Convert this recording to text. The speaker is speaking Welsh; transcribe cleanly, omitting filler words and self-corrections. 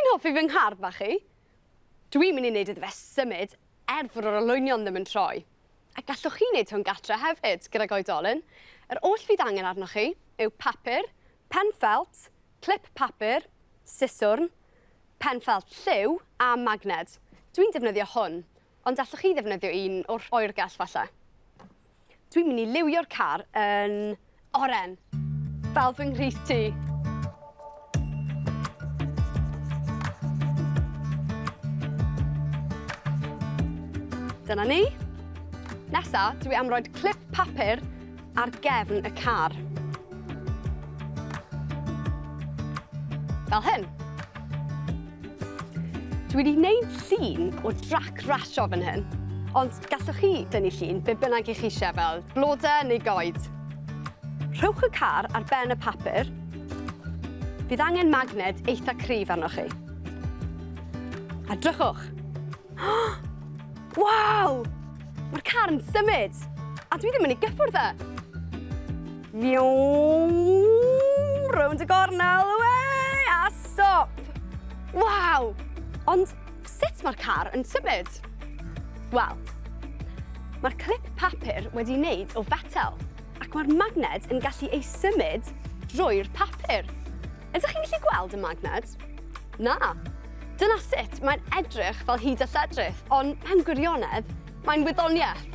chi'n hoffi fy nghar bach chi? Dwi'n mynd i wneud iddo fe symud fod yr olwynion ddim yn troi. A gallwch chi wneud hwn gatre hefyd gyda'r oedolyn. Yr oll fydd angen arnoch chi yw papur, pen ffelt, clip papur, siswrn, pen ffelt lliw a magned. Dwi'n defnyddio hwn, ond allwch chi ddefnyddio un o'r oergell falle. Dwi'n mynd i liwio'r car yn oren, fel fy nghrys tŷ. Dyna ni. Nesa, dwi am roed clip papur ar gefn y car. Fel hyn. Dwi wedi gwneud llun o drac rasio fan hyn, ond gallwch chi dynnu llun be bynnag i chi eisiau fel blodau neu goed. Rhowch y car ar ben y papur. Bydd angen magned eitha cryf arnoch chi. A drychwch. Waw! Mae'r car yn symud, a dwi ddim yn ei gyffwrdd e. Rownd y gornel, a stop! Waw! Ond sut mae'r car yn symud? Wel, mae'r clip papur wedi wneud o fetel, ac mae'r magned yn gallu ei symud drwy'r papur. Ydych chi'n gallu gweld y magned? Na. Dyna sut mae'n edrych fel hyd a lledrith, ond pen gwirionedd, mae'n wyddoniaeth.